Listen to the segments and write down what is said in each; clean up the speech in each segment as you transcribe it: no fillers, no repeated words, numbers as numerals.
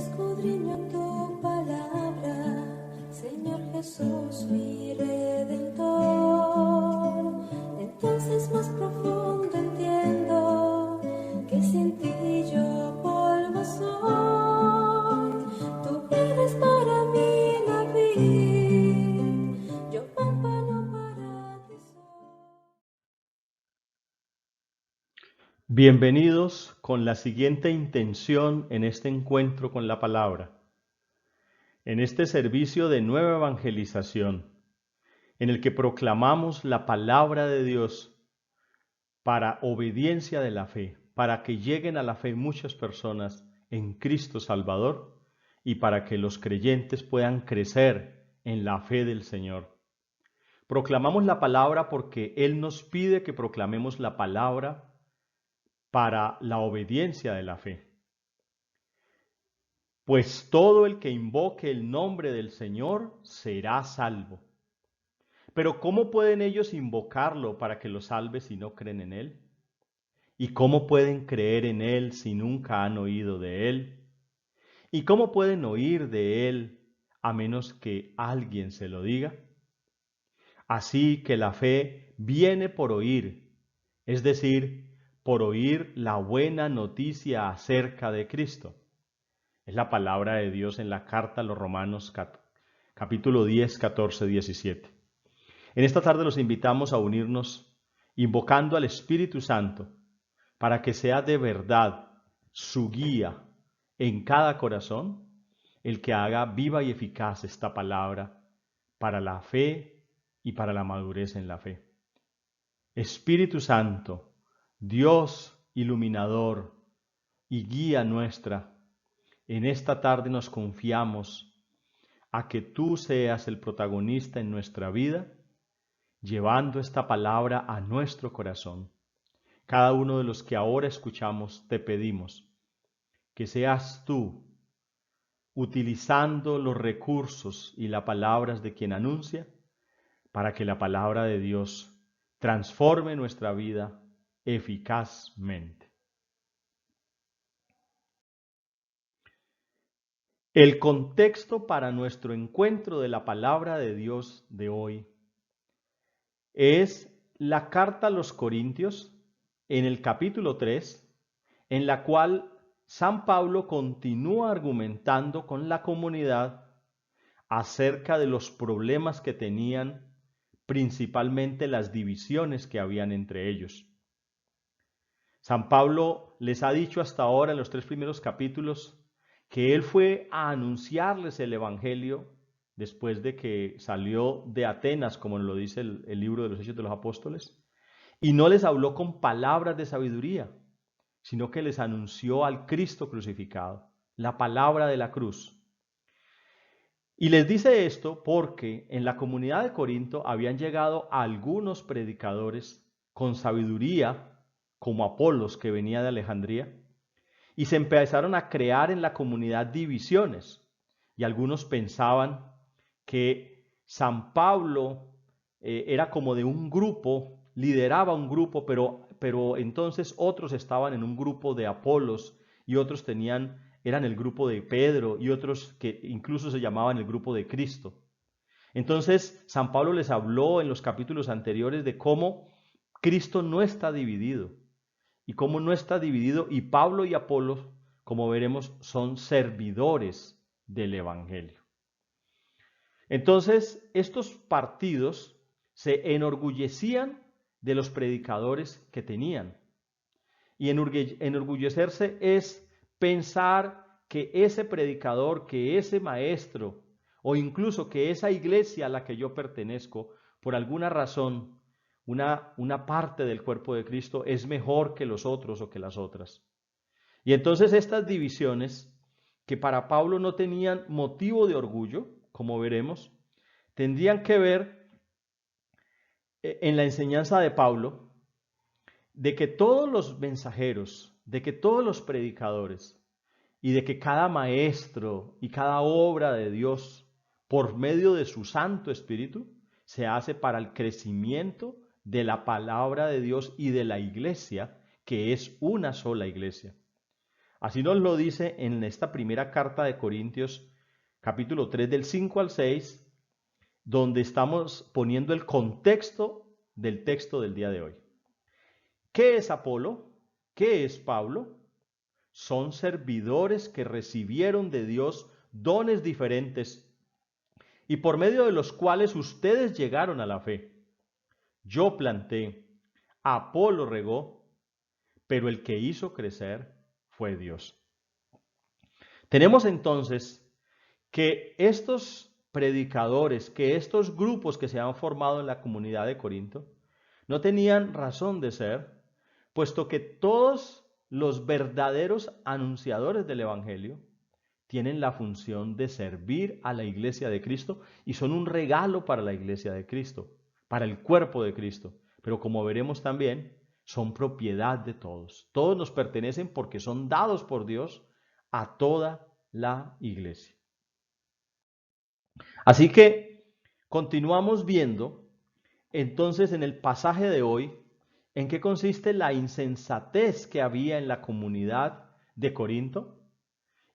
escudriño tu palabra, Señor Jesús, mi Redentor. Entonces más profundo entiendo que sin ti yo polvo soy. Tu vida es para mí la vid, yo pámpano para ti soy. Bienvenidos con la siguiente intención en este encuentro con la palabra, en este servicio de nueva evangelización, en el que proclamamos la palabra de Dios para obediencia de la fe, para que lleguen a la fe muchas personas en Cristo Salvador y para que los creyentes puedan crecer en la fe del Señor. Proclamamos la palabra porque Él nos pide que proclamemos la palabra para la obediencia de la fe. Pues todo el que invoque el nombre del Señor será salvo. Pero ¿cómo pueden ellos invocarlo para que lo salve si no creen en Él? ¿Y cómo pueden creer en Él si nunca han oído de Él? ¿Y cómo pueden oír de Él a menos que alguien se lo diga? Así que la fe viene por oír, es decir, por oír la buena noticia acerca de Cristo. Es la palabra de Dios en la carta a los Romanos capítulo 10, 14, 17. En esta tarde los invitamos a unirnos invocando al Espíritu Santo para que sea de verdad su guía en cada corazón el que haga viva y eficaz esta palabra para la fe y para la madurez en la fe. Espíritu Santo, Dios iluminador y guía nuestra, en esta tarde nos confiamos a que tú seas el protagonista en nuestra vida, llevando esta palabra a nuestro corazón. Cada uno de los que ahora escuchamos, te pedimos que seas tú, utilizando los recursos y las palabras de quien anuncia, para que la palabra de Dios transforme nuestra vida eficazmente. El contexto para nuestro encuentro de la palabra de Dios de hoy es la carta a los Corintios en el capítulo 3, en la cual San Pablo continúa argumentando con la comunidad acerca de los problemas que tenían, principalmente las divisiones que habían entre ellos. San Pablo les ha dicho hasta ahora en los 3 primeros capítulos que él fue a anunciarles el Evangelio después de que salió de Atenas, como lo dice el libro de los Hechos de los Apóstoles, y no les habló con palabras de sabiduría, sino que les anunció al Cristo crucificado, la palabra de la cruz. Y les dice esto porque en la comunidad de Corinto habían llegado algunos predicadores con sabiduría, como Apolos, que venía de Alejandría, y se empezaron a crear en la comunidad divisiones. Y algunos pensaban que San Pablo era como de un grupo, lideraba un grupo, pero entonces otros estaban en un grupo de Apolos y otros eran el grupo de Pedro y otros que incluso se llamaban el grupo de Cristo. Entonces San Pablo les habló en los capítulos anteriores de cómo Cristo no está dividido y cómo no está dividido, y Pablo y Apolos, como veremos, son servidores del Evangelio. Entonces, estos partidos se enorgullecían de los predicadores que tenían. Y enorgullecerse es pensar que ese predicador, que ese maestro, o incluso que esa iglesia a la que yo pertenezco, por alguna razón, una parte del cuerpo de Cristo es mejor que los otros o que las otras. Y entonces estas divisiones, que para Pablo no tenían motivo de orgullo, como veremos, tendrían que ver en la enseñanza de Pablo de que todos los mensajeros, de que todos los predicadores y de que cada maestro y cada obra de Dios, por medio de su Santo Espíritu, se hace para el crecimiento de la palabra de Dios y de la iglesia, que es una sola iglesia. Así nos lo dice en esta primera carta de Corintios, capítulo 3, del 5 al 6, donde estamos poniendo el contexto del texto del día de hoy. ¿Qué es Apolo? ¿Qué es Pablo? Son servidores que recibieron de Dios dones diferentes y por medio de los cuales ustedes llegaron a la fe. Yo planté, Apolo regó, pero el que hizo crecer fue Dios. Tenemos entonces que estos predicadores, que estos grupos que se han formado en la comunidad de Corinto, no tenían razón de ser, puesto que todos los verdaderos anunciadores del Evangelio tienen la función de servir a la iglesia de Cristo y son un regalo para la iglesia de Cristo, para el cuerpo de Cristo. Pero como veremos también, son propiedad de todos. Todos nos pertenecen porque son dados por Dios a toda la iglesia. Así que continuamos viendo entonces en el pasaje de hoy en qué consiste la insensatez que había en la comunidad de Corinto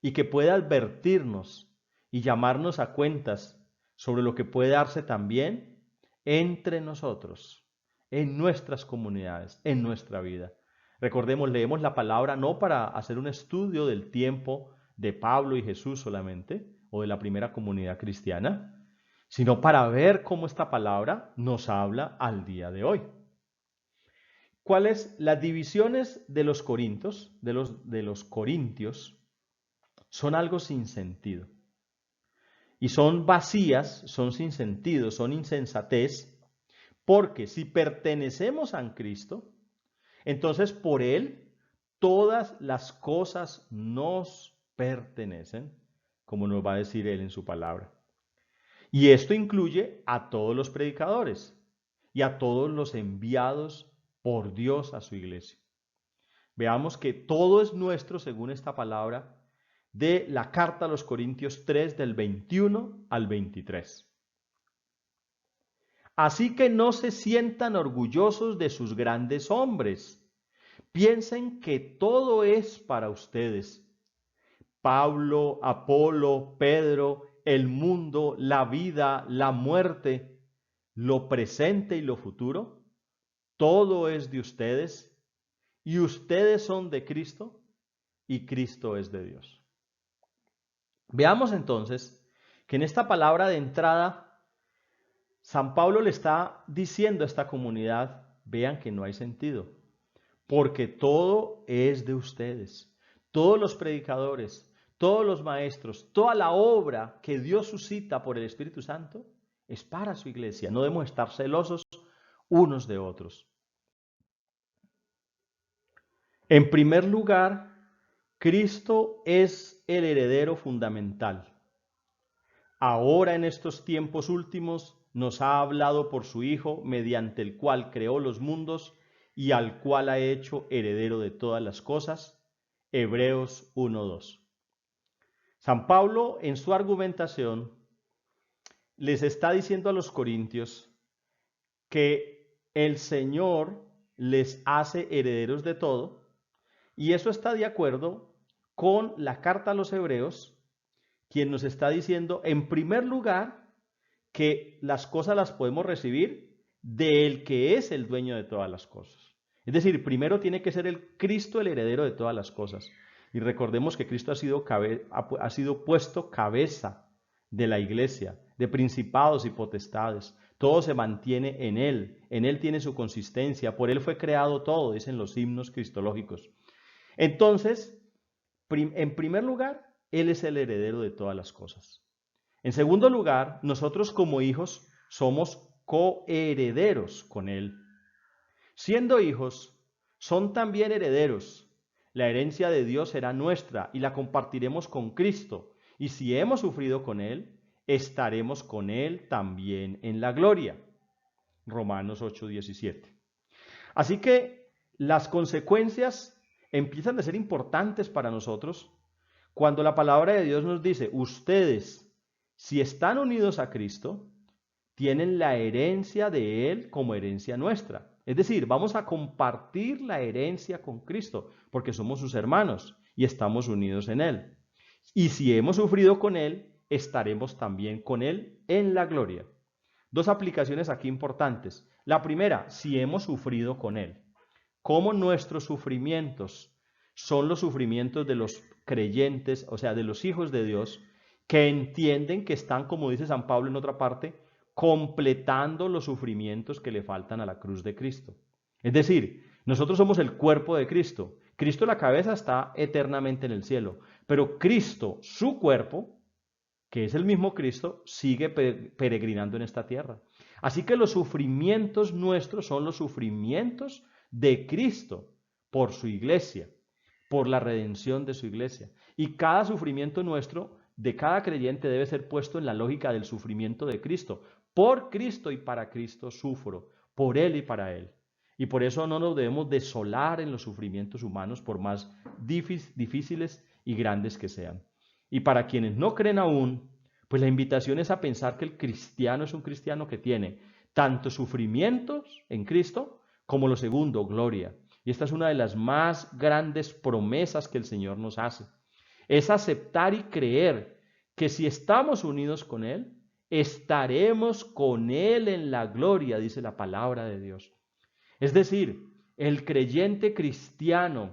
y que puede advertirnos y llamarnos a cuentas sobre lo que puede darse también entre nosotros, en nuestras comunidades, en nuestra vida. Recordemos, leemos la palabra no para hacer un estudio del tiempo de Pablo y Jesús solamente, o de la primera comunidad cristiana, sino para ver cómo esta palabra nos habla al día de hoy. ¿Cuáles las divisiones de los corintios, son algo sin sentido? Y son vacías, son sin sentido, son insensatez, porque si pertenecemos a Cristo, entonces por Él todas las cosas nos pertenecen, como nos va a decir Él en su palabra. Y esto incluye a todos los predicadores y a todos los enviados por Dios a su iglesia. Veamos que todo es nuestro según esta palabra de la carta a los Corintios 3 del 21 al 23. Así que no se sientan orgullosos de sus grandes hombres. Piensen que todo es para ustedes. Pablo, Apolo, Pedro, el mundo, la vida, la muerte, lo presente y lo futuro, todo es de ustedes y ustedes son de Cristo y Cristo es de Dios. Veamos entonces que en esta palabra de entrada, San Pablo le está diciendo a esta comunidad, vean que no hay sentido, porque todo es de ustedes, todos los predicadores, todos los maestros, toda la obra que Dios suscita por el Espíritu Santo es para su iglesia. No debemos estar celosos unos de otros. En primer lugar, Cristo es el heredero fundamental. Ahora en estos tiempos últimos nos ha hablado por su Hijo, mediante el cual creó los mundos y al cual ha hecho heredero de todas las cosas. Hebreos 1:2. San Pablo en su argumentación les está diciendo a los corintios que el Señor les hace herederos de todo, y eso está de acuerdo con la carta a los Hebreos, quien nos está diciendo, en primer lugar, que las cosas las podemos recibir del que es el dueño de todas las cosas. Es decir, primero tiene que ser el Cristo el heredero de todas las cosas. Y recordemos que Cristo ha sido puesto cabeza de la iglesia, de principados y potestades. Todo se mantiene en Él tiene su consistencia, por Él fue creado todo, dicen los himnos cristológicos. Entonces, en primer lugar, Él es el heredero de todas las cosas. En segundo lugar, nosotros como hijos somos coherederos con Él. Siendo hijos, son también herederos. La herencia de Dios será nuestra y la compartiremos con Cristo. Y si hemos sufrido con Él, estaremos con Él también en la gloria. Romanos 8:17. Así que las consecuencias empiezan a ser importantes para nosotros cuando la palabra de Dios nos dice, ustedes, si están unidos a Cristo, tienen la herencia de Él como herencia nuestra. Es decir, vamos a compartir la herencia con Cristo, porque somos sus hermanos. y estamos unidos en Él. Y si hemos sufrido con Él, estaremos también con Él en la gloria. Dos aplicaciones aquí importantes. La primera, si hemos sufrido con Él. Cómo nuestros sufrimientos son los sufrimientos de los creyentes, o sea, de los hijos de Dios, que entienden que están, como dice San Pablo en otra parte, completando los sufrimientos que le faltan a la cruz de Cristo. Es decir, nosotros somos el cuerpo de Cristo. Cristo, la cabeza, está eternamente en el cielo, pero Cristo, su cuerpo, que es el mismo Cristo, sigue peregrinando en esta tierra. Así que los sufrimientos nuestros son los sufrimientos de Cristo por su iglesia, por la redención de su iglesia. Y cada sufrimiento nuestro, de cada creyente, debe ser puesto en la lógica del sufrimiento de Cristo. Por Cristo y para Cristo sufro, por Él y para Él. Y por eso no nos debemos desolar en los sufrimientos humanos, por más difíciles y grandes que sean. Y para quienes no creen aún, pues la invitación es a pensar que el cristiano es un cristiano que tiene tanto sufrimientos en Cristo, como lo segundo, gloria. Y esta es una de las más grandes promesas que el Señor nos hace. Es aceptar y creer que si estamos unidos con Él, estaremos con Él en la gloria, dice la palabra de Dios. Es decir, el creyente cristiano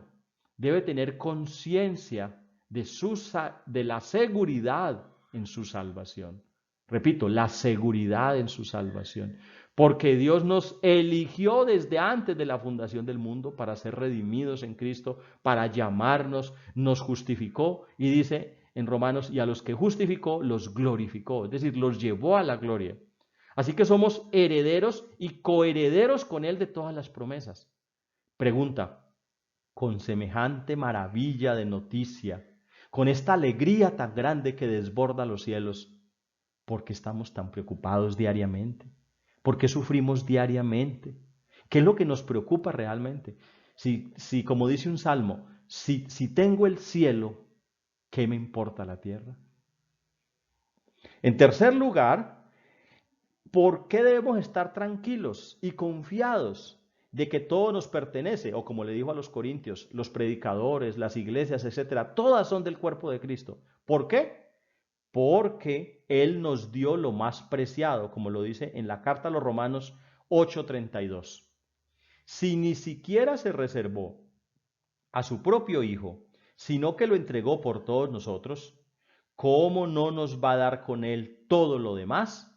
debe tener conciencia de la seguridad en su salvación. Repito, la seguridad en su salvación. Porque Dios nos eligió desde antes de la fundación del mundo para ser redimidos en Cristo, para llamarnos, nos justificó y dice en Romanos, y a los que justificó los glorificó, es decir, los llevó a la gloria. Así que somos herederos y coherederos con Él de todas las promesas. Pregunta, con semejante maravilla de noticia, con esta alegría tan grande que desborda los cielos, ¿por qué estamos tan preocupados diariamente? ¿Por qué sufrimos diariamente? ¿Qué es lo que nos preocupa realmente? Si como dice un salmo, si tengo el cielo, ¿qué me importa la tierra? En tercer lugar, ¿por qué debemos estar tranquilos y confiados de que todo nos pertenece? O como le dijo a los corintios, los predicadores, las iglesias, etcétera, todas son del cuerpo de Cristo. ¿Por qué? Porque Él nos dio lo más preciado, como lo dice en la carta a los Romanos 8:32. Si ni siquiera se reservó a su propio Hijo, sino que lo entregó por todos nosotros, ¿cómo no nos va a dar con Él todo lo demás?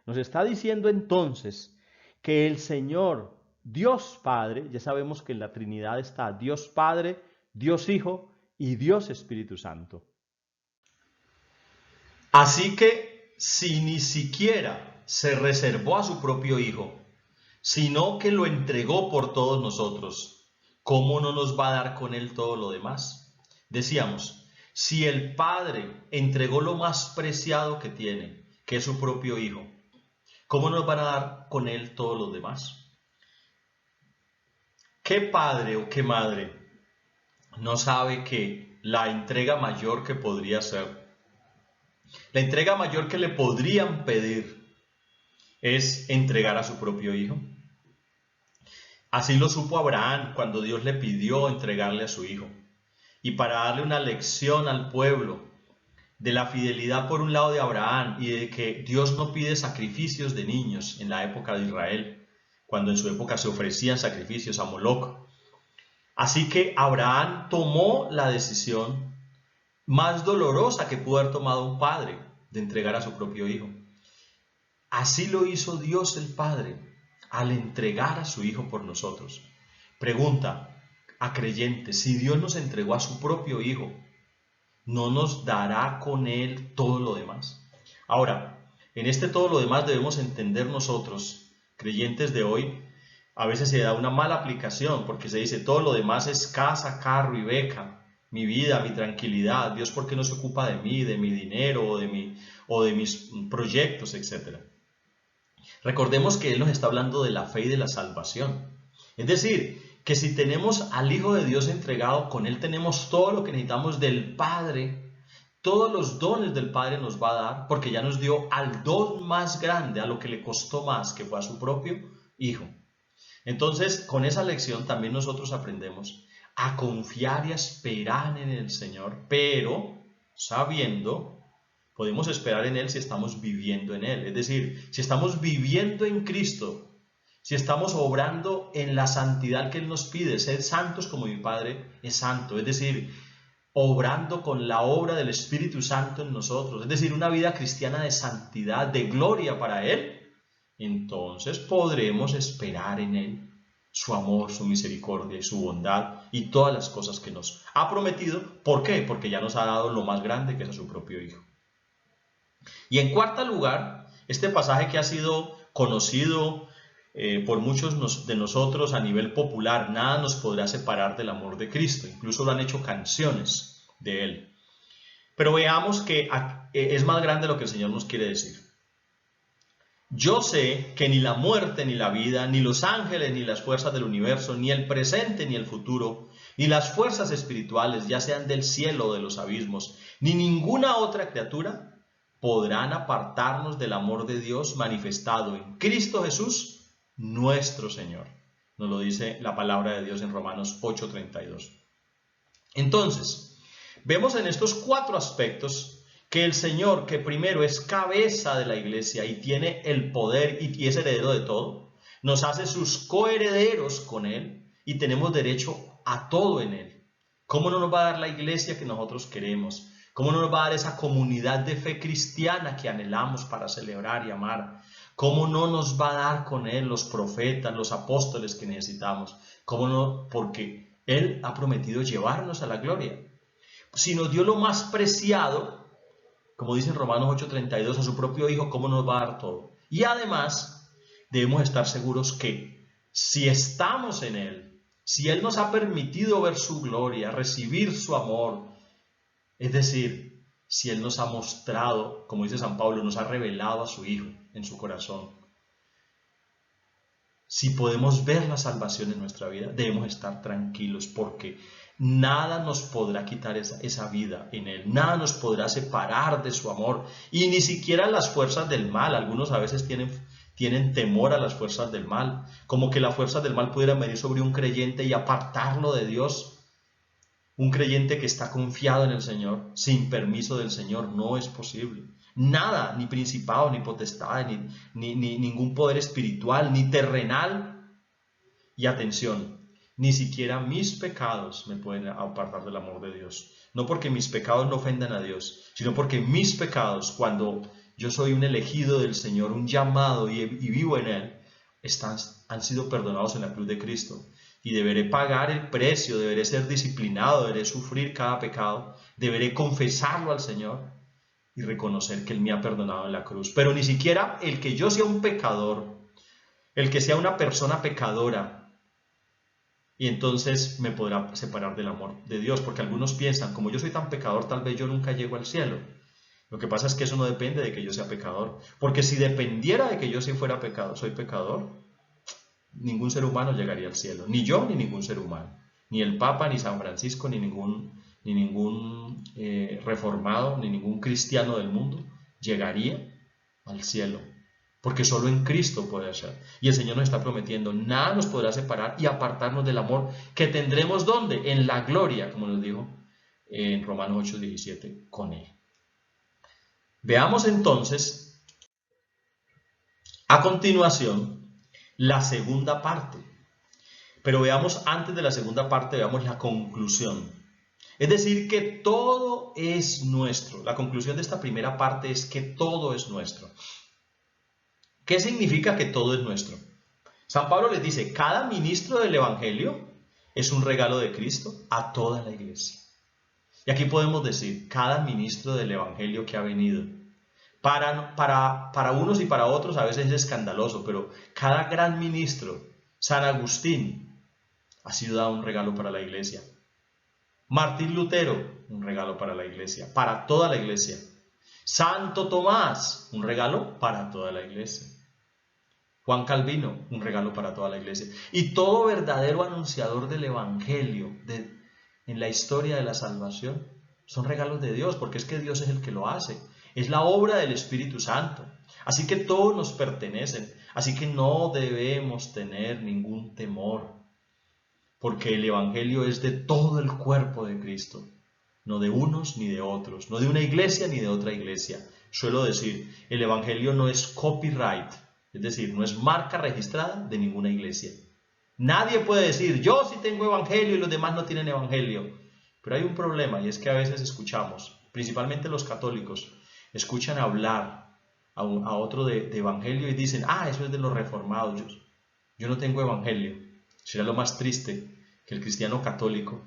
Nos está diciendo entonces que el Señor, Dios Padre, ya sabemos que en la Trinidad está Dios Padre, Dios Hijo y Dios Espíritu Santo. Así que si ni siquiera se reservó a su propio Hijo, sino que lo entregó por todos nosotros, ¿cómo no nos va a dar con Él todo lo demás? Decíamos, si el Padre entregó lo más preciado que tiene, que es su propio Hijo, ¿cómo nos van a dar con Él todos los demás? ¿Qué padre o qué madre no sabe que la entrega mayor que podría ser, la entrega mayor que le podrían pedir es entregar a su propio hijo? Así lo supo Abraham cuando Dios le pidió entregarle a su hijo. Y para darle una lección al pueblo de la fidelidad por un lado de Abraham y de que Dios no pide sacrificios de niños en la época de Israel, cuando en su época se ofrecían sacrificios a Moloc. Así que Abraham tomó la decisión más dolorosa que pudo haber tomado un padre, de entregar a su propio hijo. Así lo hizo Dios el Padre, al entregar a su hijo por nosotros. Pregunta a creyentes, si Dios nos entregó a su propio hijo, ¿no nos dará con él todo lo demás? Ahora, en este todo lo demás debemos entender nosotros, creyentes de hoy, a veces se da una mala aplicación porque se dice todo lo demás es casa, carro y beca, mi vida, mi tranquilidad. Dios, ¿por qué no se ocupa de mí, de mi dinero o de mis proyectos, etcétera? Recordemos que Él nos está hablando de la fe y de la salvación. Es decir, que si tenemos al Hijo de Dios entregado, con Él tenemos todo lo que necesitamos del Padre. Todos los dones del Padre nos va a dar porque ya nos dio al don más grande, a lo que le costó más, que fue a su propio Hijo. Entonces, con esa lección también nosotros aprendemos a confiar y a esperar en el Señor, pero sabiendo, podemos esperar en Él si estamos viviendo en Él. Es decir, si estamos viviendo en Cristo, si estamos obrando en la santidad que Él nos pide, sed santos como mi Padre es santo. Es decir, obrando con la obra del Espíritu Santo en nosotros. Es decir, una vida cristiana de santidad, de gloria para Él. Entonces podremos esperar en Él su amor, su misericordia y su bondad y todas las cosas que nos ha prometido. ¿Por qué? Porque ya nos ha dado lo más grande, que es a su propio Hijo. Y en cuarto lugar, este pasaje que ha sido conocido por muchos de nosotros a nivel popular, nada nos podrá separar del amor de Cristo. Incluso lo han hecho canciones de Él. Pero veamos que es más grande lo que el Señor nos quiere decir. Yo sé que ni la muerte, ni la vida, ni los ángeles, ni las fuerzas del universo, ni el presente, ni el futuro, ni las fuerzas espirituales, ya sean del cielo o de los abismos, ni ninguna otra criatura, podrán apartarnos del amor de Dios manifestado en Cristo Jesús, nuestro Señor. Nos lo dice la palabra de Dios en Romanos 8:32. Entonces, vemos en estos 4 aspectos que el Señor, que primero es cabeza de la iglesia y tiene el poder y es heredero de todo, nos hace sus coherederos con Él y tenemos derecho a todo en Él. ¿Cómo no nos va a dar la iglesia que nosotros queremos? ¿Cómo no nos va a dar esa comunidad de fe cristiana que anhelamos para celebrar y amar? ¿Cómo no nos va a dar con Él los profetas, los apóstoles que necesitamos? ¿Cómo no? Porque Él ha prometido llevarnos a la gloria. Si nos dio lo más preciado, como dice en Romanos 8:32, a su propio Hijo, ¿cómo nos va a dar todo? Y además, debemos estar seguros que si estamos en Él, si Él nos ha permitido ver su gloria, recibir su amor, es decir, si Él nos ha mostrado, como dice San Pablo, nos ha revelado a su Hijo en su corazón, si podemos ver la salvación en nuestra vida, debemos estar tranquilos porque nada nos podrá quitar esa vida en Él, nada nos podrá separar de su amor y ni siquiera las fuerzas del mal. Algunos a veces tienen temor a las fuerzas del mal, como que las fuerzas del mal pudieran venir sobre un creyente y apartarlo de Dios. Un creyente que está confiado en el Señor, sin permiso del Señor, no es posible. Nada, ni principado, ni potestad, ni ningún poder espiritual, ni terrenal. Y atención, ni siquiera mis pecados me pueden apartar del amor de Dios. No porque mis pecados no ofendan a Dios, sino porque mis pecados, cuando yo soy un elegido del Señor, un llamado y vivo en Él, han sido perdonados en la cruz de Cristo. Y deberé pagar el precio, deberé ser disciplinado, deberé sufrir cada pecado, deberé confesarlo al Señor y reconocer que Él me ha perdonado en la cruz. Pero ni siquiera el que yo sea un pecador, el que sea una persona pecadora, y entonces me podrá separar del amor de Dios, porque algunos piensan, como yo soy tan pecador, tal vez yo nunca llego al cielo. Lo que pasa es que eso no depende de que yo sea pecador, porque si dependiera de que yo sí fuera pecador, soy pecador, ningún ser humano llegaría al cielo, ni yo ni ningún ser humano, ni el Papa, ni San Francisco, ni ningún reformado, ni ningún cristiano del mundo llegaría al cielo, porque solo en Cristo puede ser. Y el Señor nos está prometiendo, nada nos podrá separar y apartarnos del amor que tendremos, ¿dónde? En la gloria, como nos dijo en Romanos 8:17, con Él. Veamos entonces, a continuación, la segunda parte. Pero veamos, antes de la segunda parte, veamos la conclusión. Es decir, que todo es nuestro. La conclusión de esta primera parte es que todo es nuestro. ¿Qué significa que todo es nuestro? San Pablo les dice, cada ministro del Evangelio es un regalo de Cristo a toda la iglesia. Y aquí podemos decir, cada ministro del Evangelio que ha venido, para unos y para otros a veces es escandaloso, pero cada gran ministro, San Agustín, ha sido dado un regalo para la iglesia. Martín Lutero, un regalo para la iglesia, para toda la iglesia. Santo Tomás, un regalo para toda la iglesia. Juan Calvino, un regalo para toda la iglesia. Y todo verdadero anunciador del Evangelio en la historia de la salvación son regalos de Dios, porque es que Dios es el que lo hace. Es la obra del Espíritu Santo. Así que todos nos pertenecen. Así que no debemos tener ningún temor. porque el Evangelio es de todo el cuerpo de Cristo, no de unos ni de otros, no de una iglesia ni de otra iglesia. Suelo decir, el Evangelio no es copyright, es decir, no es marca registrada de ninguna iglesia. Nadie puede decir, yo sí tengo Evangelio y los demás no tienen Evangelio. Pero hay un problema, y es que a veces escuchamos, principalmente los católicos, escuchan hablar a otro de Evangelio y dicen, eso es de los reformados, yo no tengo Evangelio. Será lo más triste que el cristiano católico,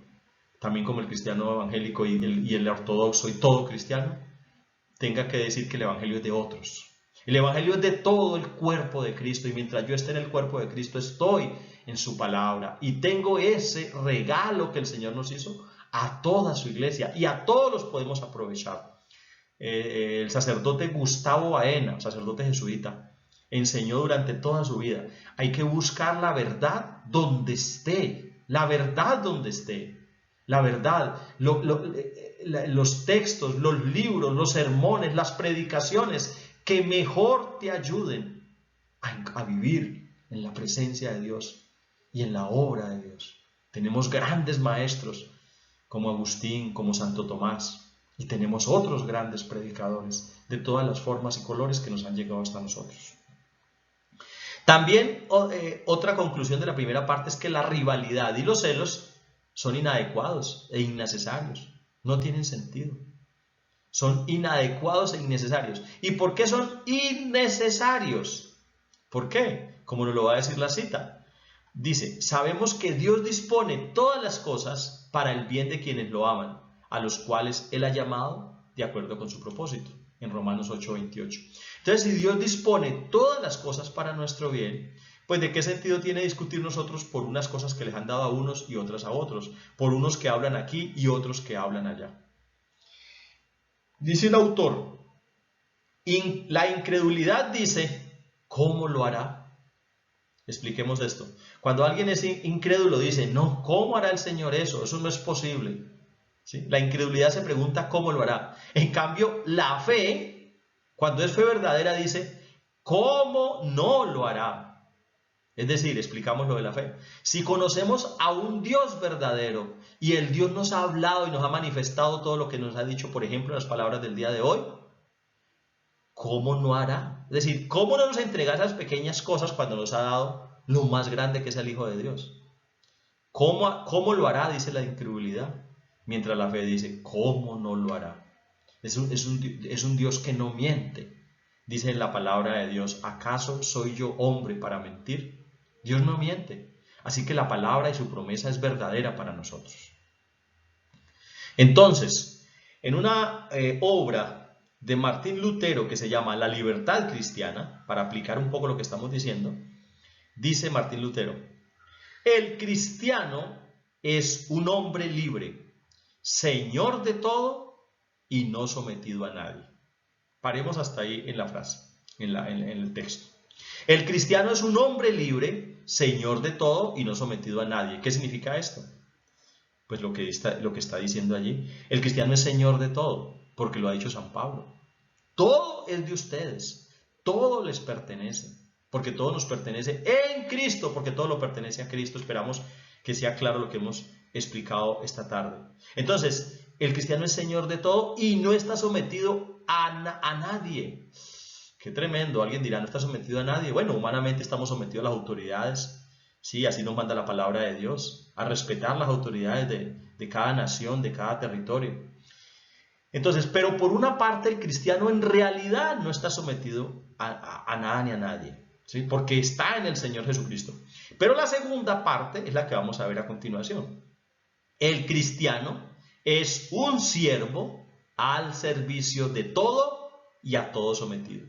también como el cristiano evangélico y el ortodoxo y todo cristiano, tenga que decir que el Evangelio es de otros. El Evangelio es de todo el cuerpo de Cristo, y mientras yo esté en el cuerpo de Cristo, estoy en su palabra y tengo ese regalo que el Señor nos hizo a toda su iglesia, y a todos los podemos aprovechar. El sacerdote Gustavo Baena, sacerdote jesuita, enseñó durante toda su vida, hay que buscar la verdad donde esté, la verdad donde esté, la verdad, los textos, los libros, los sermones, las predicaciones que mejor te ayuden a vivir en la presencia de Dios y en la obra de Dios. Tenemos grandes maestros como Agustín, como Santo Tomás, y tenemos otros grandes predicadores de todas las formas y colores que nos han llegado hasta nosotros. También otra conclusión de la primera parte es que la rivalidad y los celos son inadecuados e innecesarios, no tienen sentido. Son inadecuados e innecesarios. ¿Y por qué son innecesarios? ¿Por qué? Como nos lo va a decir la cita. Dice, sabemos que Dios dispone todas las cosas para el bien de quienes lo aman, a los cuales Él ha llamado de acuerdo con su propósito, en Romanos 8:28. Entonces, si Dios dispone todas las cosas para nuestro bien, pues ¿de qué sentido tiene discutir nosotros por unas cosas que les han dado a unos y otras a otros? Por unos que hablan aquí y otros que hablan allá. Dice el autor, la incredulidad dice, ¿cómo lo hará? Expliquemos esto. Cuando alguien es incrédulo dice, no, ¿cómo hará el Señor eso? Eso no es posible. ¿Sí? La incredulidad se pregunta, ¿cómo lo hará? En cambio, la fe, cuando es fe verdadera, dice, ¿cómo no lo hará? Es decir, explicamos lo de la fe. Si conocemos a un Dios verdadero y el Dios nos ha hablado y nos ha manifestado todo lo que nos ha dicho, por ejemplo, en las palabras del día de hoy, ¿cómo no hará? Es decir, ¿cómo no nos entrega esas pequeñas cosas cuando nos ha dado lo más grande que es el Hijo de Dios? ¿Cómo lo hará? Dice la incredulidad. Mientras la fe dice, ¿cómo no lo hará? Es un Dios que no miente. Dice en la palabra de Dios, ¿acaso soy yo hombre para mentir? Dios no miente. Así que la palabra y su promesa es verdadera para nosotros. Entonces, en una obra de Martín Lutero que se llama La libertad cristiana, para aplicar un poco lo que estamos diciendo, dice Martín Lutero, el cristiano es un hombre libre, señor de todo y no sometido a nadie. Paremos hasta ahí en la frase, en el texto. El cristiano es un hombre libre, señor de todo y no sometido a nadie. ¿Qué significa esto? Pues lo que está diciendo allí. El cristiano es señor de todo, porque lo ha dicho San Pablo. Todo es de ustedes, todo les pertenece, porque todo nos pertenece en Cristo, porque todo lo pertenece a Cristo. Esperamos que sea claro lo que hemos explicado esta tarde. Entonces, el cristiano es señor de todo y no está sometido a nadie. Qué tremendo. Alguien dirá, no está sometido a nadie. Bueno, humanamente estamos sometidos a las autoridades. Sí, así nos manda la palabra de Dios, a respetar las autoridades de cada nación, de cada territorio. Entonces, pero por una parte el cristiano en realidad no está sometido a nada ni a nadie, ¿sí? Porque está en el Señor Jesucristo. Pero la segunda parte es la que vamos a ver a continuación. El cristiano es un siervo al servicio de todo y a todo sometido.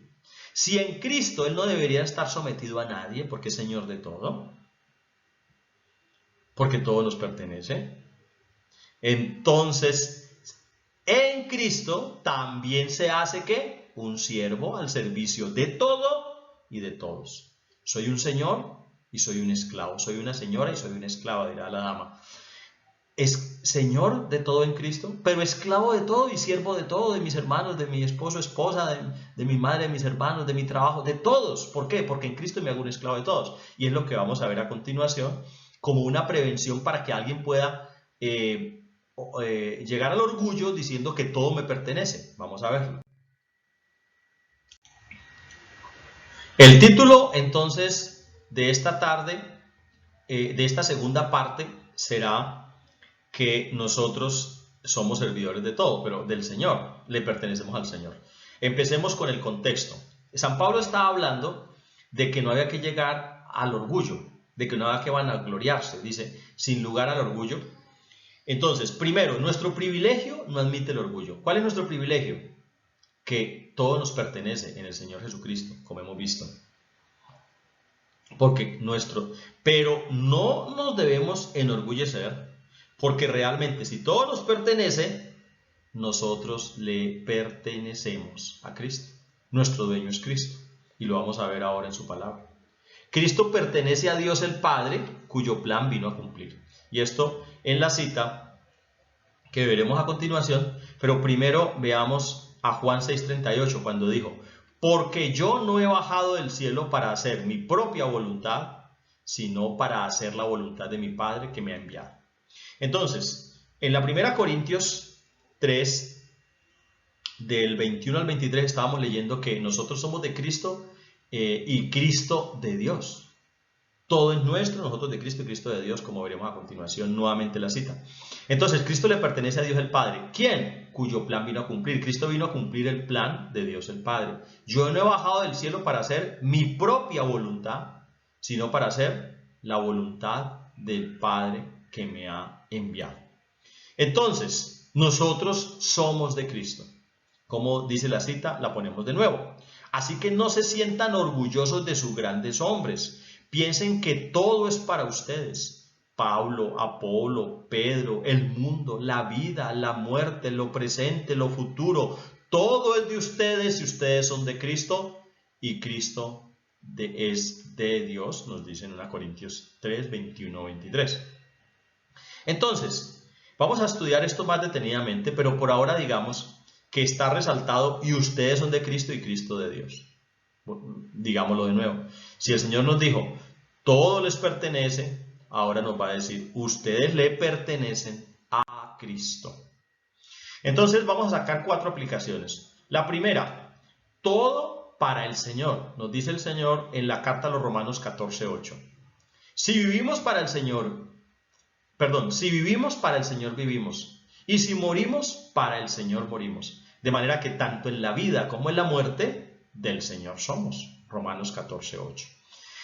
Si en Cristo Él no debería estar sometido a nadie, porque es Señor de todo, porque todo nos pertenece, entonces en Cristo también se hace ¿qué? Un siervo al servicio de todo y de todos. Soy un señor y soy un esclavo. Soy una señora y soy una esclava, dirá la dama. Es señor de todo en Cristo, pero esclavo de todo y siervo de todo, de mis hermanos, de mi esposo, esposa, de mi madre, de mis hermanos, de mi trabajo, de todos. ¿Por qué? Porque en Cristo me hago un esclavo de todos. Y es lo que vamos a ver a continuación, como una prevención para que alguien pueda llegar al orgullo diciendo que todo me pertenece. Vamos a verlo. El título entonces de esta tarde, de esta segunda parte, será que nosotros somos servidores de todo, pero del Señor, le pertenecemos al Señor. Empecemos con el contexto. San Pablo estaba hablando de que no había que llegar al orgullo, de que no había que vanagloriarse, dice, sin lugar al orgullo. Entonces, primero, nuestro privilegio no admite el orgullo. ¿Cuál es nuestro privilegio? Que todo nos pertenece en el Señor Jesucristo, como hemos visto. Pero no nos debemos enorgullecer, porque realmente si todo nos pertenece, nosotros le pertenecemos a Cristo. Nuestro dueño es Cristo, y lo vamos a ver ahora en su palabra. Cristo pertenece a Dios el Padre, cuyo plan vino a cumplir. Y esto en la cita que veremos a continuación, pero primero veamos a Juan 6:38, cuando dijo: porque yo no he bajado del cielo para hacer mi propia voluntad, sino para hacer la voluntad de mi Padre que me ha enviado. Entonces, en la 1 Corintios 3, del 21 al 23, estábamos leyendo que nosotros somos de Cristo y Cristo de Dios. Todo es nuestro, nosotros de Cristo y Cristo de Dios, como veremos a continuación nuevamente la cita. Entonces, Cristo le pertenece a Dios el Padre. ¿Quién? Cuyo plan vino a cumplir. Cristo vino a cumplir el plan de Dios el Padre. Yo no he bajado del cielo para hacer mi propia voluntad, sino para hacer la voluntad del Padre que me ha enviado. Entonces, nosotros somos de Cristo. Como dice la cita, la ponemos de nuevo. Así que no se sientan orgullosos de sus grandes hombres. Piensen que todo es para ustedes. Pablo, Apolo, Pedro, el mundo, la vida, la muerte, lo presente, lo futuro. Todo es de ustedes y ustedes son de Cristo y Cristo es de Dios, nos dice en 1 Corintios 3, 21, 23. Entonces, vamos a estudiar esto más detenidamente, pero por ahora digamos que está resaltado y ustedes son de Cristo y Cristo de Dios. Digámoslo de nuevo. Si el Señor nos dijo, todo les pertenece, ahora nos va a decir, ustedes le pertenecen a Cristo. Entonces vamos a sacar 4 aplicaciones. La primera, todo para el Señor. Nos dice el Señor en la carta a los Romanos 14:8. Si vivimos para el Señor vivimos. Y si morimos, para el Señor morimos. De manera que tanto en la vida como en la muerte, del Señor somos. Romanos 14:8.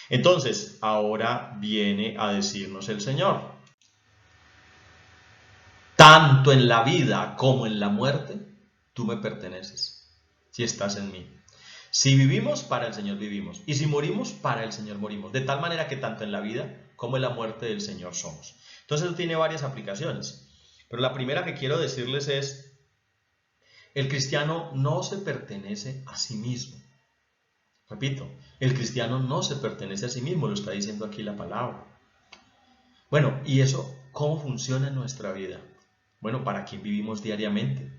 Entonces, ahora viene a decirnos el Señor: tanto en la vida como en la muerte, tú me perteneces, si estás en mí. Si vivimos, para el Señor vivimos. Y si morimos, para el Señor morimos. De tal manera que tanto en la vida como en la muerte del Señor somos. Entonces, eso tiene varias aplicaciones. Pero la primera que quiero decirles es: el cristiano no se pertenece a sí mismo. Repito, el cristiano no se pertenece a sí mismo, lo está diciendo aquí la palabra. Bueno, ¿y eso cómo funciona en nuestra vida? Bueno, ¿para quién vivimos diariamente?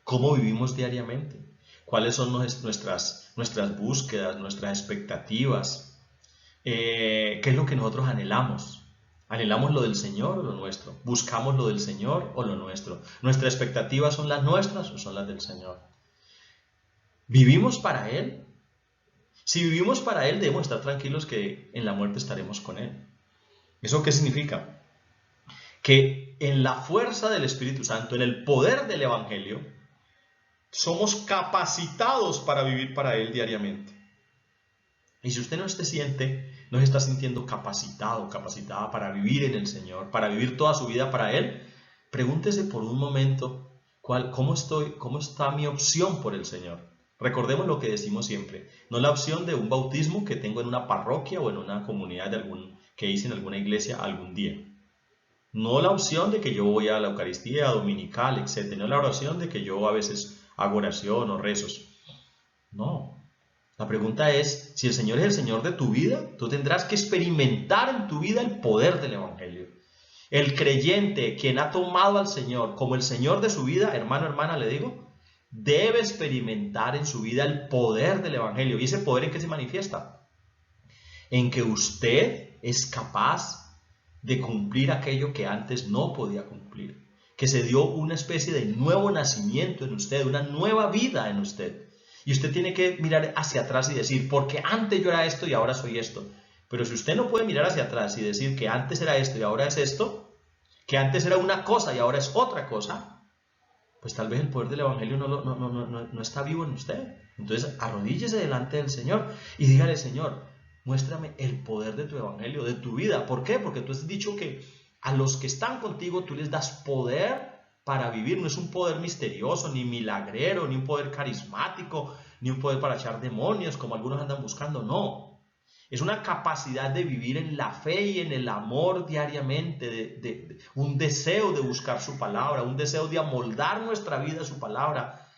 ¿Cómo vivimos diariamente? ¿Cuáles son nuestras búsquedas, nuestras expectativas? ¿Qué es lo que nosotros anhelamos? ¿Anhelamos lo del Señor o lo nuestro? ¿Buscamos lo del Señor o lo nuestro? ¿Nuestras expectativas son las nuestras o son las del Señor? ¿Vivimos para Él? Si vivimos para Él, debemos estar tranquilos que en la muerte estaremos con Él. ¿Eso qué significa? Que en la fuerza del Espíritu Santo, en el poder del Evangelio, somos capacitados para vivir para Él diariamente. Y si usted no se está sintiendo capacitado, capacitada para vivir en el Señor, para vivir toda su vida para Él, pregúntese por un momento, ¿cómo está mi opción por el Señor? Recordemos lo que decimos siempre, no la opción de un bautismo que tengo en una parroquia o en una comunidad que hice en alguna iglesia algún día. No la opción de que yo voy a la Eucaristía dominical, etc. No la oración de que yo a veces hago oración o rezos. No. La pregunta es, si el Señor es el Señor de tu vida, tú tendrás que experimentar en tu vida el poder del Evangelio. El creyente, quien ha tomado al Señor como el Señor de su vida, hermano, hermana, le digo, debe experimentar en su vida el poder del Evangelio. ¿Y ese poder en qué se manifiesta? En que usted es capaz de cumplir aquello que antes no podía cumplir, que se dio una especie de nuevo nacimiento en usted, una nueva vida en usted. Y usted tiene que mirar hacia atrás y decir, porque antes yo era esto y ahora soy esto. Pero si usted no puede mirar hacia atrás y decir que antes era esto y ahora es esto, que antes era una cosa y ahora es otra cosa, pues tal vez el poder del Evangelio no está vivo en usted. Entonces arrodíllese delante del Señor y dígale, Señor, muéstrame el poder de tu Evangelio, de tu vida. ¿Por qué? Porque tú has dicho que a los que están contigo tú les das poder para vivir. No es un poder misterioso, ni milagrero, ni un poder carismático, ni un poder para echar demonios, como algunos andan buscando. No. Es una capacidad de vivir en la fe y en el amor diariamente, un deseo de buscar su palabra, un deseo de amoldar nuestra vida a su palabra,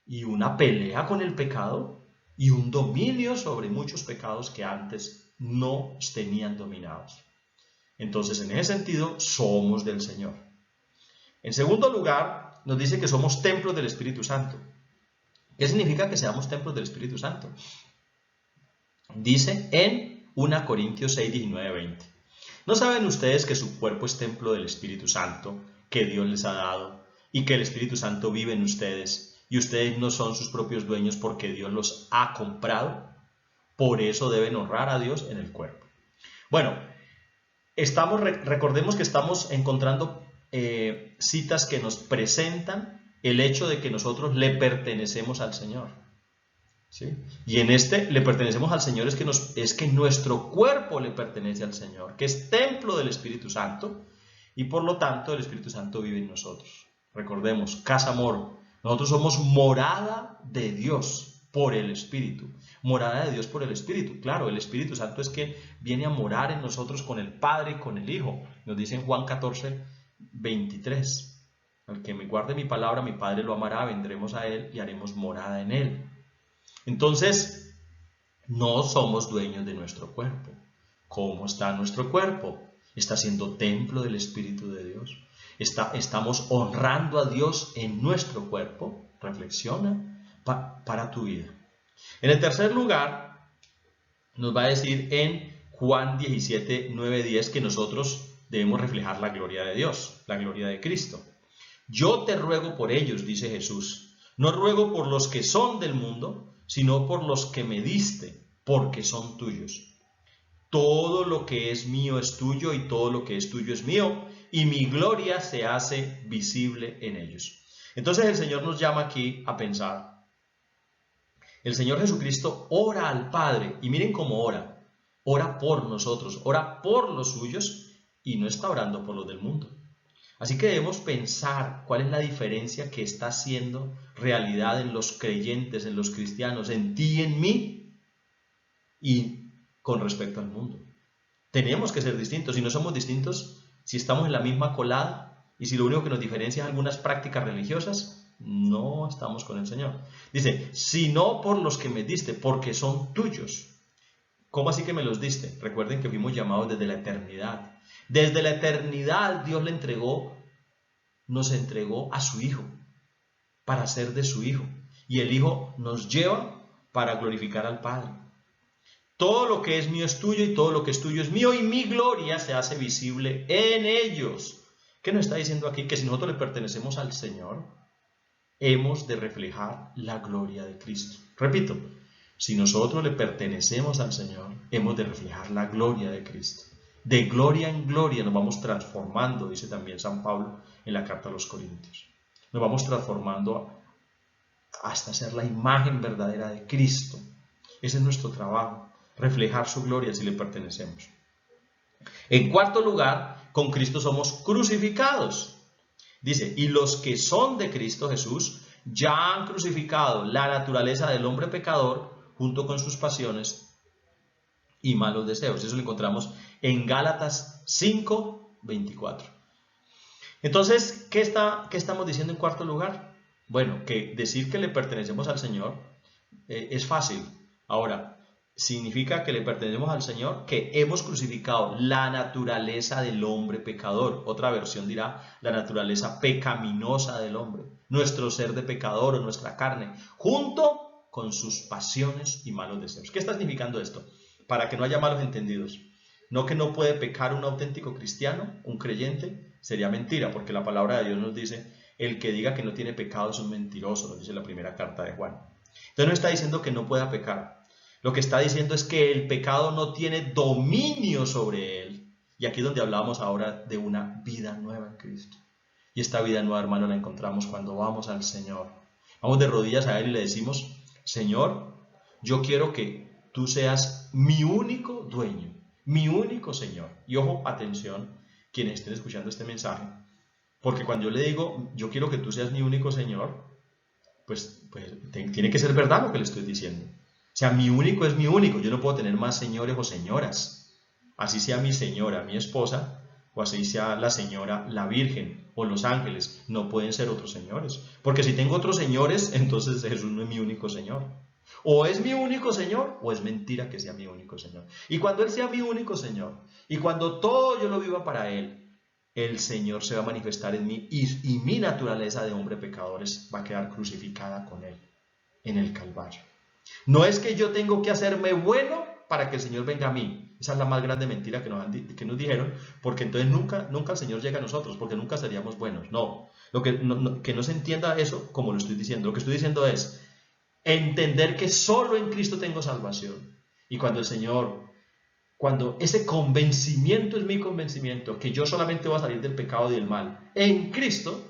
y una pelea con el pecado y un dominio sobre muchos pecados que antes no tenían dominados. Entonces, en ese sentido, somos del Señor. En segundo lugar, nos dice que somos templos del Espíritu Santo. ¿Qué significa que seamos templos del Espíritu Santo? Dice en 1 Corintios 6, 19, 20. ¿No saben ustedes que su cuerpo es templo del Espíritu Santo, que Dios les ha dado, y que el Espíritu Santo vive en ustedes, y ustedes no son sus propios dueños porque Dios los ha comprado? Por eso deben honrar a Dios en el cuerpo. Bueno, recordemos que estamos encontrando citas que nos presentan el hecho de que nosotros le pertenecemos al Señor. ¿Sí? Y en este le pertenecemos al Señor es que nuestro cuerpo le pertenece al Señor, que es templo del Espíritu Santo, y por lo tanto el Espíritu Santo vive en nosotros. Recordemos, casa moro, nosotros somos morada de Dios por el Espíritu. Morada de Dios por el Espíritu. Claro, el Espíritu Santo es que viene a morar en nosotros con el Padre y con el Hijo. Nos dice en Juan 14, 23. Al que me guarde mi palabra, mi Padre lo amará, vendremos a Él y haremos morada en Él. Entonces, no somos dueños de nuestro cuerpo. ¿Cómo está nuestro cuerpo? Está siendo templo del Espíritu de Dios. Estamos honrando a Dios en nuestro cuerpo. Reflexiona para tu vida. En el tercer lugar, nos va a decir en Juan 17, 9, 10 que nosotros debemos reflejar la gloria de Dios, la gloria de Cristo. Yo te ruego por ellos, dice Jesús. No ruego por los que son del mundo, sino por los que me diste, porque son tuyos. Todo lo que es mío es tuyo y todo lo que es tuyo es mío, y mi gloria se hace visible en ellos. Entonces el Señor nos llama aquí a pensar. El Señor Jesucristo ora al Padre, y miren cómo ora. Ora por nosotros, ora por los suyos, y no está orando por los del mundo. Así que debemos pensar cuál es la diferencia que está haciendo realidad en los creyentes, en los cristianos, en ti y en mí, y con respecto al mundo. Tenemos que ser distintos. Si no somos distintos, si estamos en la misma colada, y si lo único que nos diferencia es algunas prácticas religiosas, no estamos con el Señor. Dice, sino por los que me diste, porque son tuyos. ¿Cómo así que me los diste? Recuerden que fuimos llamados desde la eternidad. Desde la eternidad Dios nos entregó a su Hijo, para ser de su Hijo. Y el Hijo nos lleva para glorificar al Padre. Todo lo que es mío es tuyo y todo lo que es tuyo es mío, y mi gloria se hace visible en ellos. ¿Qué nos está diciendo aquí? Que si nosotros le pertenecemos al Señor, hemos de reflejar la gloria de Cristo. Repito, si nosotros le pertenecemos al Señor, hemos de reflejar la gloria de Cristo. De gloria en gloria nos vamos transformando, dice también San Pablo en la carta a los Corintios. Nos vamos transformando hasta ser la imagen verdadera de Cristo. Ese es nuestro trabajo, reflejar su gloria si le pertenecemos. En cuarto lugar, con Cristo somos crucificados. Dice, y los que son de Cristo Jesús ya han crucificado la naturaleza del hombre pecador junto con sus pasiones y malos deseos. Eso lo encontramos en Gálatas 5, 24. Entonces, ¿qué estamos diciendo en cuarto lugar? Bueno, que decir que le pertenecemos al Señor es fácil. Ahora, significa que le pertenecemos al Señor, que hemos crucificado la naturaleza del hombre pecador. Otra versión dirá la naturaleza pecaminosa del hombre, nuestro ser de pecador o nuestra carne, junto con sus pasiones y malos deseos. ¿Qué está significando esto? Para que no haya malos entendidos. no que no puede pecar un auténtico cristiano, un creyente, sería mentira, porque la palabra de Dios nos dice, el que diga que no tiene pecado es un mentiroso, nos dice la primera carta de Juan. Entonces no está diciendo que no pueda pecar, lo que está diciendo es que el pecado no tiene dominio sobre él. Y aquí es donde hablamos ahora de una vida nueva en Cristo. Y esta vida nueva, hermano, la encontramos cuando vamos al Señor. Vamos de rodillas a Él y le decimos, Señor, yo quiero que tú seas mi único dueño, mi único Señor. Y ojo, atención, quienes estén escuchando este mensaje, porque cuando yo le digo, yo quiero que tú seas mi único Señor, pues tiene que ser verdad lo que le estoy diciendo. O sea, mi único es mi único, yo no puedo tener más señores o señoras. Así sea mi señora, mi esposa, o así sea la señora, la Virgen, o los ángeles, no pueden ser otros señores. Porque si tengo otros señores, entonces Jesús no es mi único Señor. O es mi único Señor, o es mentira que sea mi único Señor. Y cuando Él sea mi único Señor, y cuando todo yo lo viva para Él, el Señor se va a manifestar en mí y mi naturaleza de hombre pecador va a quedar crucificada con Él en el Calvario. No es que yo tengo que hacerme bueno para que el Señor venga a mí. Esa es la más grande mentira que nos dijeron, porque entonces nunca el Señor llega a nosotros, porque nunca seríamos buenos. No, que no se entienda eso como lo estoy diciendo. Lo que estoy diciendo es entender que solo en Cristo tengo salvación. Y cuando ese convencimiento es mi convencimiento, que yo solamente voy a salir del pecado y del mal en Cristo,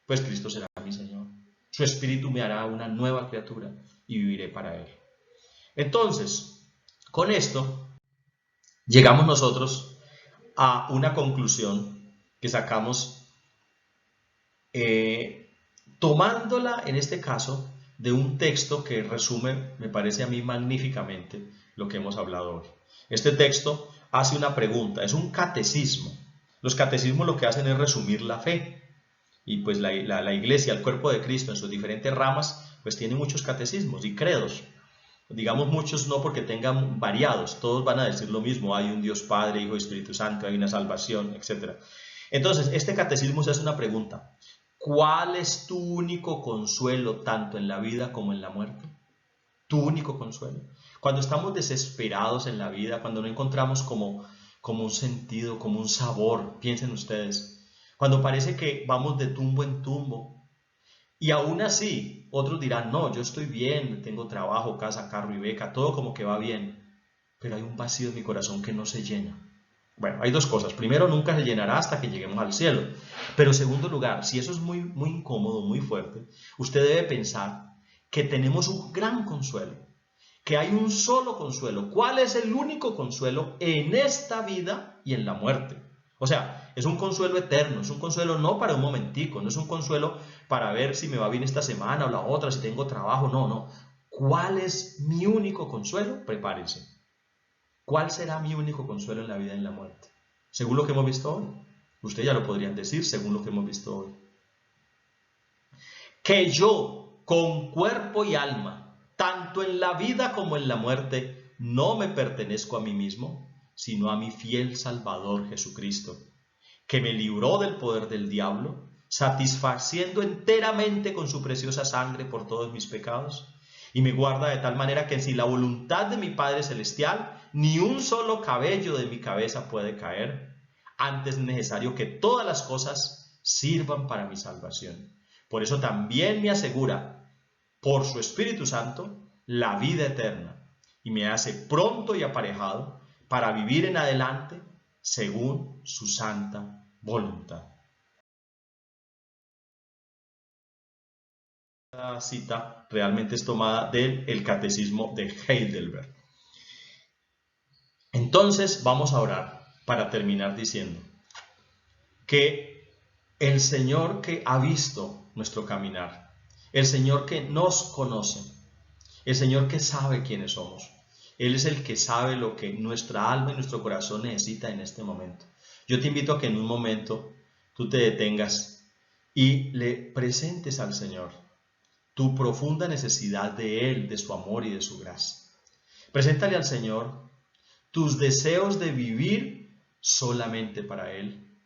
pues Cristo será mi Señor. Su Espíritu me hará una nueva criatura y viviré para Él. Entonces, con esto, llegamos nosotros a una conclusión que sacamos tomándola en este caso de un texto que resume, me parece a mí magníficamente, lo que hemos hablado hoy. Este texto hace una pregunta, es un catecismo. Los catecismos lo que hacen es resumir la fe. Y pues la iglesia, el cuerpo de Cristo en sus diferentes ramas, pues tiene muchos catecismos y credos. Digamos muchos no porque tengan variados, todos van a decir lo mismo, hay un Dios Padre, Hijo y Espíritu Santo, hay una salvación, etc. Entonces, este catecismo se hace una pregunta, ¿cuál es tu único consuelo tanto en la vida como en la muerte? Tu único consuelo. Cuando estamos desesperados en la vida, cuando no encontramos como un sentido, como un sabor, piensen ustedes, cuando parece que vamos de tumbo en tumbo, y aún así, otros dirán, no, yo estoy bien, tengo trabajo, casa, carro y beca, todo como que va bien, pero hay un vacío en mi corazón que no se llena. Bueno, hay dos cosas. Primero, nunca se llenará hasta que lleguemos al cielo. Pero en segundo lugar, si eso es muy, muy incómodo, muy fuerte, usted debe pensar que tenemos un gran consuelo, que hay un solo consuelo. ¿Cuál es el único consuelo en esta vida y en la muerte? O sea, es un consuelo eterno, es un consuelo no para un momentico, no es un consuelo para ver si me va bien esta semana o la otra, si tengo trabajo, no. ¿Cuál es mi único consuelo? Prepárense. ¿Cuál será mi único consuelo en la vida y en la muerte? Según lo que hemos visto hoy. Ustedes ya lo podrían decir según lo que hemos visto hoy. Que yo, con cuerpo y alma, tanto en la vida como en la muerte, no me pertenezco a mí mismo, sino a mi fiel Salvador Jesucristo, que me libró del poder del diablo, satisfaciendo enteramente con su preciosa sangre por todos mis pecados, y me guarda de tal manera que sin la voluntad de mi Padre Celestial, ni un solo cabello de mi cabeza puede caer. Antes es necesario que todas las cosas sirvan para mi salvación. Por eso también me asegura, por su Espíritu Santo, la vida eterna, y me hace pronto y aparejado para vivir en adelante según su santa voluntad. Esta cita realmente es tomada del Catecismo de Heidelberg. Entonces vamos a orar para terminar diciendo que el Señor que ha visto nuestro caminar, el Señor que nos conoce, el Señor que sabe quiénes somos, Él es el que sabe lo que nuestra alma y nuestro corazón necesita en este momento. Yo te invito a que en un momento tú te detengas y le presentes al Señor tu profunda necesidad de Él, de su amor y de su gracia. Preséntale al Señor tus deseos de vivir solamente para Él,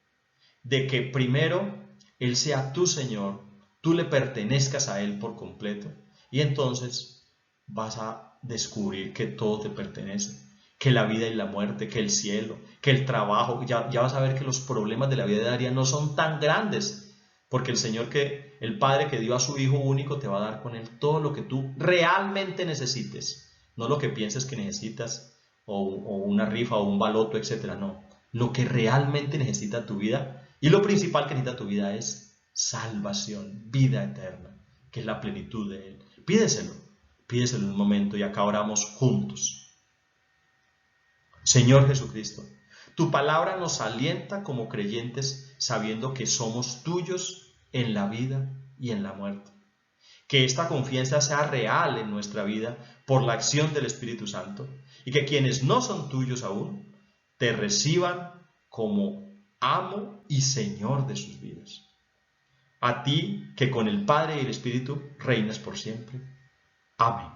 de que primero Él sea tu Señor, tú le pertenezcas a Él por completo, y entonces vas a descubrir que todo te pertenece, que la vida y la muerte, que el cielo, que el trabajo. Ya vas a ver que los problemas de la vida diaria no son tan grandes, porque el Señor, el Padre que dio a su Hijo único, te va a dar con Él todo lo que tú realmente necesites, no lo que pienses que necesitas, o una rifa, o un baloto, etc. No, lo que realmente necesita tu vida, y lo principal que necesita tu vida es salvación, vida eterna, que es la plenitud de Él. Pídeselo en un momento, y acá oramos juntos. Señor Jesucristo, tu palabra nos alienta como creyentes sabiendo que somos tuyos en la vida y en la muerte. Que esta confianza sea real en nuestra vida por la acción del Espíritu Santo, y que quienes no son tuyos aún te reciban como amo y Señor de sus vidas. A ti, que con el Padre y el Espíritu reinas por siempre. Amén.